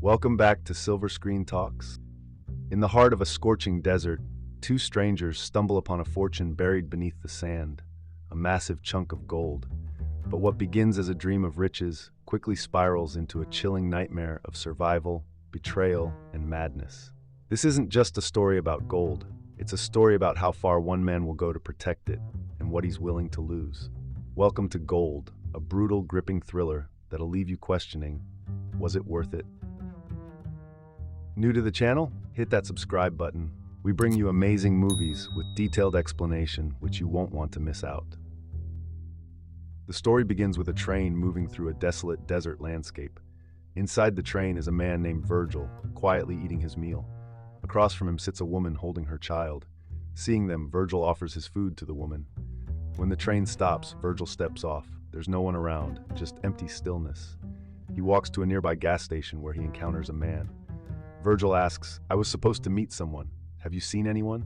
Welcome back to Silver Screen Talks. In the heart of a scorching desert, two strangers stumble upon a fortune buried beneath the sand, a massive chunk of gold. But what begins as a dream of riches quickly spirals into a chilling nightmare of survival, betrayal, and madness. This isn't just a story about gold, it's a story about how far one man will go to protect it and what he's willing to lose. Welcome to Gold, a brutal, gripping thriller that'll leave you questioning, was it worth it? New to the channel? Hit that subscribe button. We bring you amazing movies with detailed explanation which you won't want to miss out. The story begins with a train moving through a desolate desert landscape. Inside the train is a man named Virgil, quietly eating his meal. Across from him sits a woman holding her child. Seeing them, Virgil offers his food to the woman. When the train stops, Virgil steps off. There's no one around, just empty stillness. He walks to a nearby gas station where he encounters a man. Virgil asks, "I was supposed to meet someone. Have you seen anyone?"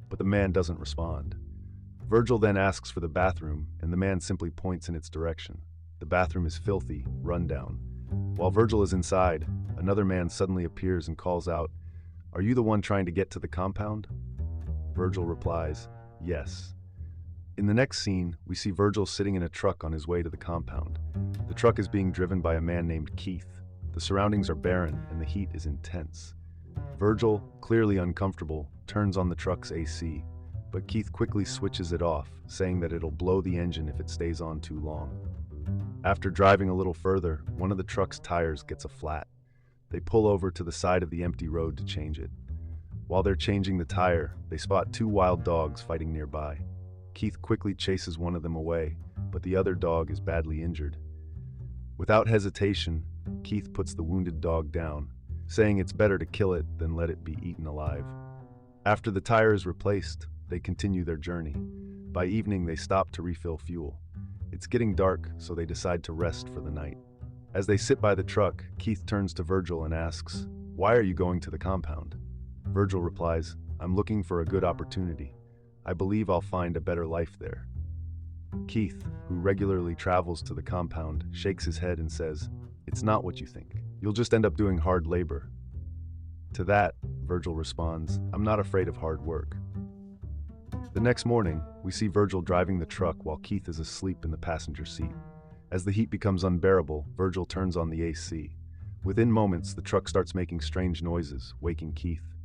But the man doesn't respond. Virgil then asks for the bathroom, and the man simply points in its direction. The bathroom is filthy, run down. While Virgil is inside, another man suddenly appears and calls out, "Are you the one trying to get to the compound?" Virgil replies, "Yes." In the next scene, we see Virgil sitting in a truck on his way to the compound. The truck is being driven by a man named Keith. The surroundings are barren and the heat is intense. Virgil, clearly uncomfortable, turns on the truck's AC, but Keith quickly switches it off, saying that it'll blow the engine if it stays on too long. After driving a little further, one of the truck's tires gets a flat. They pull over to the side of the empty road to change it. While they're changing the tire, they spot two wild dogs fighting nearby. Keith quickly chases one of them away, but the other dog is badly injured. Without hesitation, Keith puts the wounded dog down, saying it's better to kill it than let it be eaten alive. After the tire is replaced, they continue their journey. By evening, they stop to refill fuel. It's getting dark, so they decide to rest for the night. As they sit by the truck, Keith turns to Virgil and asks, "Why are you going to the compound?" Virgil replies, "I'm looking for a good opportunity. I believe I'll find a better life there." Keith, who regularly travels to the compound, shakes his head and says, "It's not what you think. You'll just end up doing hard labor." To that, Virgil responds, "I'm not afraid of hard work." The next morning, we see Virgil driving the truck while Keith is asleep in the passenger seat. As the heat becomes unbearable, Virgil turns on the AC. Within moments, the truck starts making strange noises, waking Keith.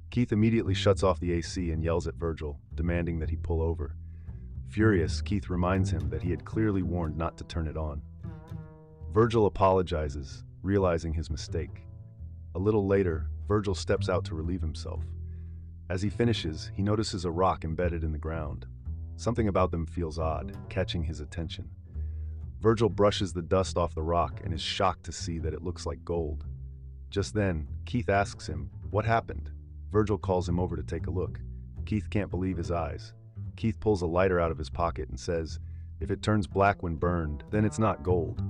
Keith immediately shuts off the AC and yells at Virgil, demanding that he pull over. Furious, Keith reminds him that he had clearly warned not to turn it on. Virgil apologizes, realizing his mistake. A little later, Virgil steps out to relieve himself. As he finishes, he notices a rock embedded in the ground. Something about them feels odd, catching his attention. Virgil brushes the dust off the rock and is shocked to see that it looks like gold. Just then, Keith asks him, "What happened?" Virgil calls him over to take a look. Keith can't believe his eyes. Keith pulls a lighter out of his pocket and says, "If it turns black when burned, then it's not gold."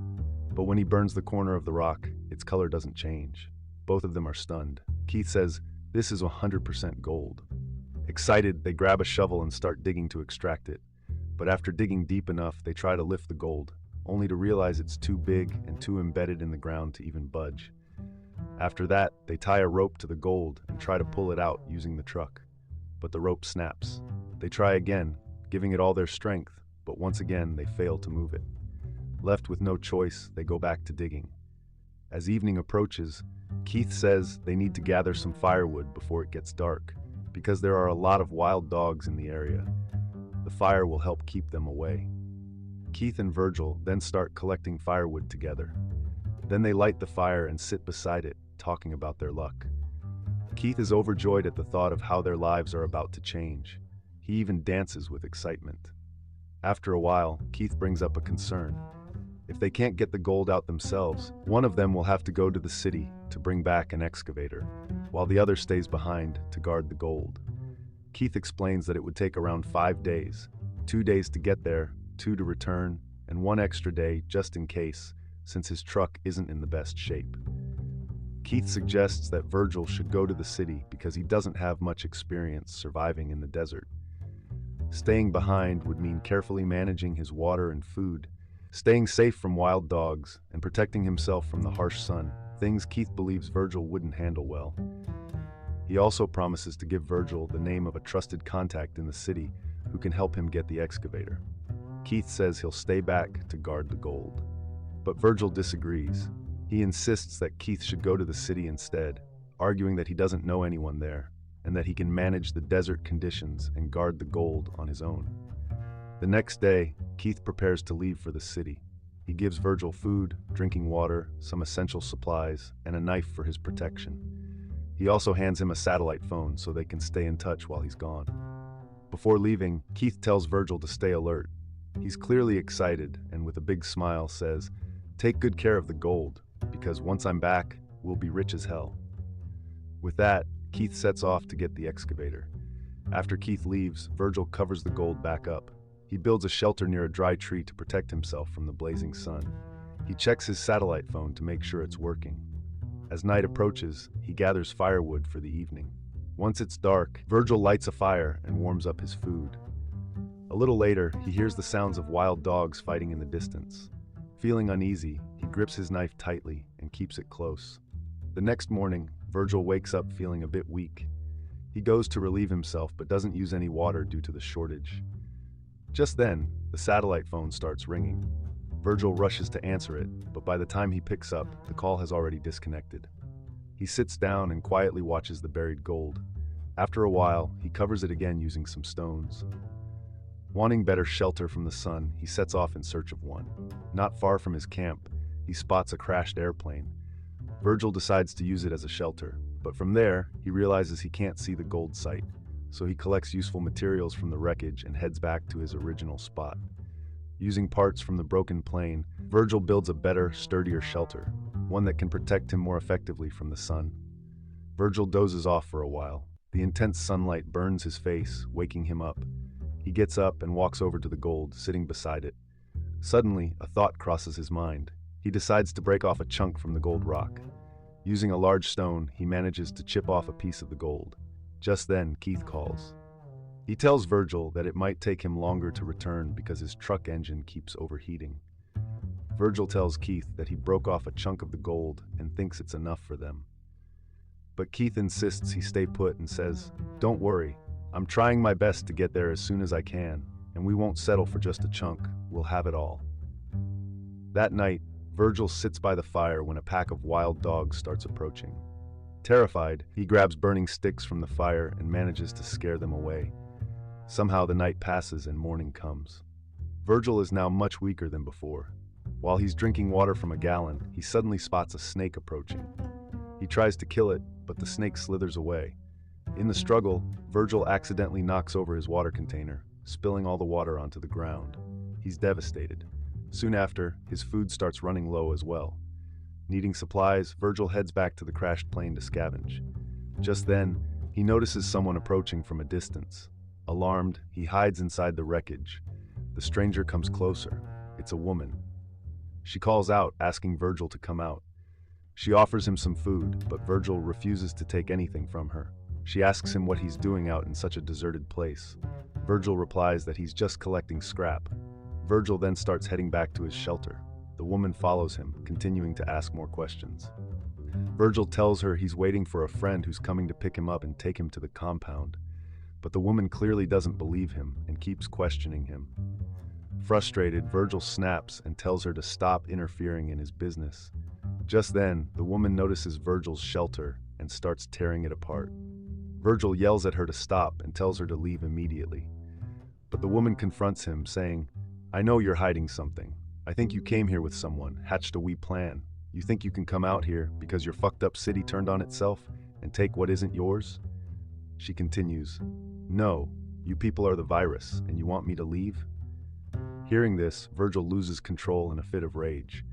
But when he burns the corner of the rock, its color doesn't change. Both of them are stunned. Keith says, "This is 100% gold." Excited, they grab a shovel and start digging to extract it. But after digging deep enough, they try to lift the gold, only to realize it's too big and too embedded in the ground to even budge. After that, they tie a rope to the gold and try to pull it out using the truck. But the rope snaps. They try again, giving it all their strength, but once again they fail to move it. Left with no choice, they go back to digging. As evening approaches, Keith says they need to gather some firewood before it gets dark, because there are a lot of wild dogs in the area. The fire will help keep them away. Keith and Virgil then start collecting firewood together. Then they light the fire and sit beside it, talking about their luck. Keith is overjoyed at the thought of how their lives are about to change. He even dances with excitement. After a while, Keith brings up a concern. If they can't get the gold out themselves, one of them will have to go to the city to bring back an excavator, while the other stays behind to guard the gold. Keith explains that it would take around 5 days, 2 days to get there, 2 to return, and 1 extra day just in case, since his truck isn't in the best shape. Keith suggests that Virgil should go to the city because he doesn't have much experience surviving in the desert. Staying behind would mean carefully managing his water and food, staying safe from wild dogs, and protecting himself from the harsh sun. things Keith believes Virgil wouldn't handle well. He also promises to give Virgil the name of a trusted contact in the city who can help him get the excavator. Keith says he'll stay back to guard the gold. But Virgil disagrees. He insists that Keith should go to the city instead, arguing that he doesn't know anyone there, and that he can manage the desert conditions and guard the gold on his own. The next day, Keith prepares to leave for the city. He gives Virgil food, drinking water, some essential supplies, and a knife for his protection. He also hands him a satellite phone so they can stay in touch while he's gone. Before leaving, Keith tells Virgil to stay alert. He's clearly excited and with a big smile says, "Take good care of the gold, because once I'm back, we'll be rich as hell." With that, Keith sets off to get the excavator. After Keith leaves, Virgil covers the gold back up. He builds a shelter near a dry tree to protect himself from the blazing sun. He checks his satellite phone to make sure it's working. As night approaches, he gathers firewood for the evening. Once it's dark, Virgil lights a fire and warms up his food. A little later, he hears the sounds of wild dogs fighting in the distance. Feeling uneasy, he grips his knife tightly and keeps it close. The next morning, Virgil wakes up feeling a bit weak. He goes to relieve himself but doesn't use any water due to the shortage. Just then, the satellite phone starts ringing. Virgil rushes to answer it, but by the time he picks up, the call has already disconnected. He sits down and quietly watches the buried gold. After a while, he covers it again using some stones. Wanting better shelter from the sun, he sets off in search of one. Not far from his camp, he spots a crashed airplane. Virgil decides to use it as a shelter, but from there, he realizes he can't see the gold site, so he collects useful materials from the wreckage and heads back to his original spot. Using parts from the broken plane, Virgil builds a better, sturdier shelter, one that can protect him more effectively from the sun. Virgil dozes off for a while. The intense sunlight burns his face, waking him up. He gets up and walks over to the gold, sitting beside it. Suddenly, a thought crosses his mind. He decides to break off a chunk from the gold rock. Using a large stone, he manages to chip off a piece of the gold. Just then, Keith calls. He tells Virgil that it might take him longer to return because his truck engine keeps overheating. Virgil tells Keith that he broke off a chunk of the gold and thinks it's enough for them. But Keith insists he stay put and says, "Don't worry, I'm trying my best to get there as soon as I can, and we won't settle for just a chunk, we'll have it all." That night, Virgil sits by the fire when a pack of wild dogs starts approaching. Terrified, he grabs burning sticks from the fire and manages to scare them away. Somehow the night passes and morning comes. Virgil is now much weaker than before. While he's drinking water from a gallon, he suddenly spots a snake approaching. He tries to kill it, but the snake slithers away. In the struggle, Virgil accidentally knocks over his water container, spilling all the water onto the ground. He's devastated. Soon after, his food starts running low as well. Needing supplies, Virgil heads back to the crashed plane to scavenge. Just then, he notices someone approaching from a distance. Alarmed, he hides inside the wreckage. The stranger comes closer. It's a woman. She calls out, asking Virgil to come out. She offers him some food, but Virgil refuses to take anything from her. She asks him what he's doing out in such a deserted place. Virgil replies that he's just collecting scrap. Virgil then starts heading back to his shelter. The woman follows him, continuing to ask more questions. Virgil tells her he's waiting for a friend who's coming to pick him up and take him to the compound. But the woman clearly doesn't believe him and keeps questioning him. Frustrated, Virgil snaps and tells her to stop interfering in his business. Just then, the woman notices Virgil's shelter and starts tearing it apart. Virgil yells at her to stop and tells her to leave immediately. But the woman confronts him, saying, "I know you're hiding something. I think you came here with someone, hatched a wee plan. You think you can come out here because your fucked up city turned on itself and take what isn't yours?" She continues, "No, you people are the virus and you want me to leave?" Hearing this, Virgil loses control in a fit of rage.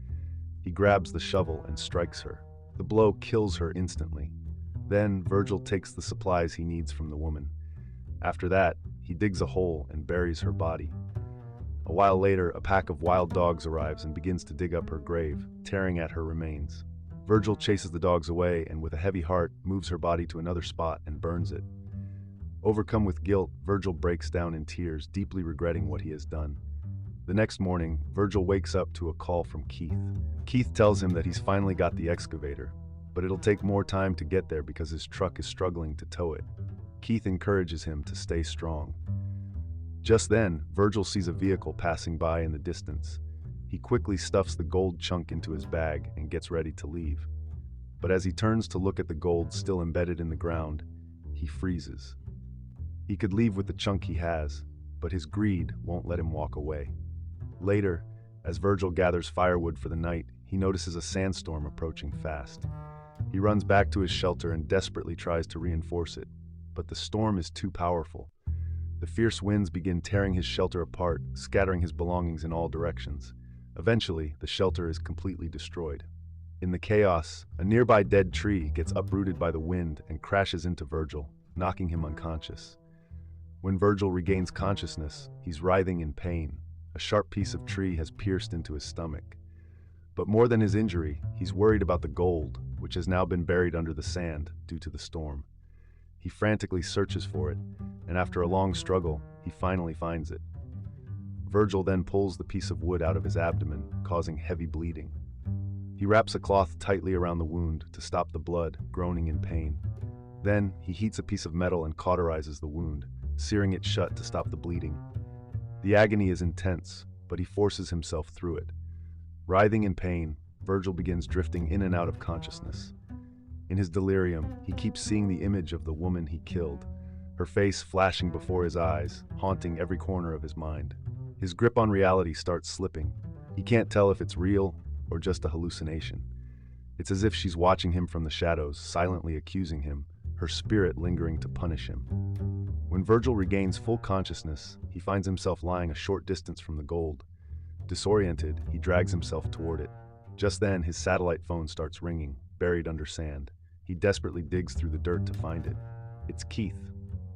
He grabs the shovel and strikes her. The blow kills her instantly. Then, Virgil takes the supplies he needs from the woman. After that, he digs a hole and buries her body. A while later, a pack of wild dogs arrives and begins to dig up her grave, tearing at her remains. Virgil chases the dogs away and, with a heavy heart, moves her body to another spot and burns it. Overcome with guilt, Virgil breaks down in tears, deeply regretting what he has done. The next morning, Virgil wakes up to a call from Keith. Keith tells him that he's finally got the excavator, but it'll take more time to get there because his truck is struggling to tow it. Keith encourages him to stay strong. Just then, Virgil sees a vehicle passing by in the distance. He quickly stuffs the gold chunk into his bag and gets ready to leave. But as he turns to look at the gold still embedded in the ground, he freezes. He could leave with the chunk he has, but his greed won't let him walk away. Later, as Virgil gathers firewood for the night, he notices a sandstorm approaching fast. He runs back to his shelter and desperately tries to reinforce it, but the storm is too powerful. The fierce winds begin tearing his shelter apart, scattering his belongings in all directions. Eventually, the shelter is completely destroyed. In the chaos, a nearby dead tree gets uprooted by the wind and crashes into Virgil, knocking him unconscious. When Virgil regains consciousness, he's writhing in pain. A sharp piece of tree has pierced into his stomach. But more than his injury, he's worried about the gold, which has now been buried under the sand due to the storm. He frantically searches for it, and after a long struggle, he finally finds it. Virgil then pulls the piece of wood out of his abdomen, causing heavy bleeding. He wraps a cloth tightly around the wound to stop the blood, groaning in pain. Then, he heats a piece of metal and cauterizes the wound, searing it shut to stop the bleeding. The agony is intense, but he forces himself through it. Writhing in pain, Virgil begins drifting in and out of consciousness. In his delirium, he keeps seeing the image of the woman he killed, her face flashing before his eyes, haunting every corner of his mind. His grip on reality starts slipping. He can't tell if it's real or just a hallucination. It's as if she's watching him from the shadows, silently accusing him, her spirit lingering to punish him. When Virgil regains full consciousness, he finds himself lying a short distance from the gold. Disoriented, he drags himself toward it. Just then, his satellite phone starts ringing, buried under sand. He desperately digs through the dirt to find it. It's Keith.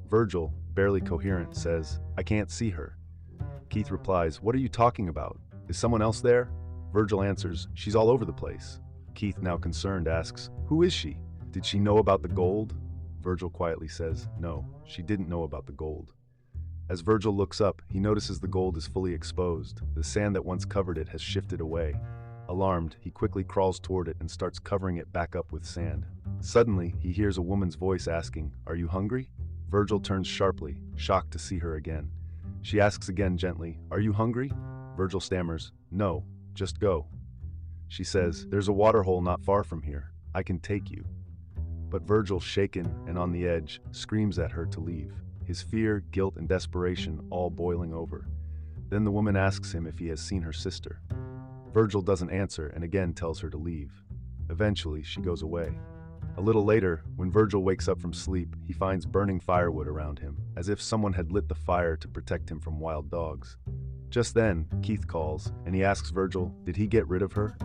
Virgil, barely coherent, says, "I can't see her." Keith replies, "What are you talking about? Is someone else there?" Virgil answers, "She's all over the place." Keith, now concerned, asks, "Who is she? Did she know about the gold?" Virgil quietly says, "No, she didn't know about the gold." As Virgil looks up, he notices the gold is fully exposed. The sand that once covered it has shifted away. Alarmed, he quickly crawls toward it and starts covering it back up with sand. Suddenly, he hears a woman's voice asking, "Are you hungry?" Virgil turns sharply, shocked to see her again. She asks again gently, "Are you hungry?" Virgil stammers, "No, just go." She says, "There's a waterhole not far from here. I can take you." But Virgil, shaken and on the edge, screams at her to leave, his fear, guilt, and desperation all boiling over. Then the woman asks him if he has seen her sister. Virgil doesn't answer and again tells her to leave. Eventually, she goes away. A little later, when Virgil wakes up from sleep, he finds burning firewood around him, as if someone had lit the fire to protect him from wild dogs. Just then, Keith calls, and he asks Virgil, "Did he get rid of her?"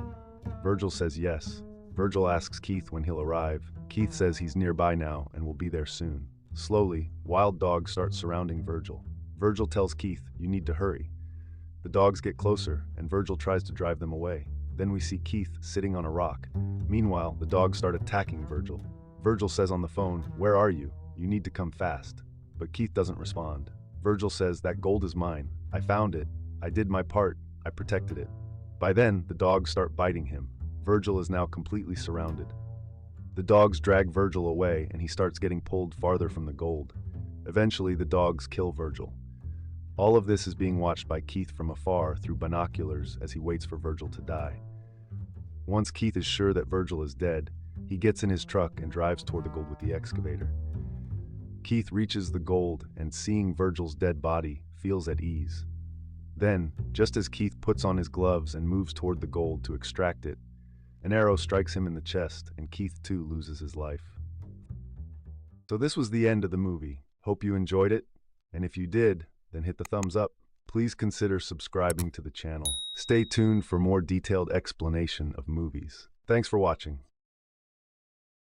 Virgil says yes. Virgil asks Keith when he'll arrive. Keith says he's nearby now and will be there soon. Slowly, wild dogs start surrounding Virgil. Virgil tells Keith, "You need to hurry." The dogs get closer, and Virgil tries to drive them away. Then we see Keith sitting on a rock. Meanwhile, the dogs start attacking Virgil. Virgil says on the phone, "Where are you? You need to come fast." But Keith doesn't respond. Virgil says, "That gold is mine. I found it. I did my part. I protected it." By then, the dogs start biting him. Virgil is now completely surrounded. The dogs drag Virgil away, and he starts getting pulled farther from the gold. Eventually, the dogs kill Virgil. All of this is being watched by Keith from afar through binoculars as he waits for Virgil to die. Once Keith is sure that Virgil is dead, he gets in his truck and drives toward the gold with the excavator. Keith reaches the gold and, seeing Virgil's dead body, feels at ease. Then, just as Keith puts on his gloves and moves toward the gold to extract it, an arrow strikes him in the chest, and Keith too loses his life. So this was the end of the movie. Hope you enjoyed it, and if you did, then hit the thumbs up. Please consider subscribing to the channel. Stay tuned for more detailed explanation of movies. Thanks for watching.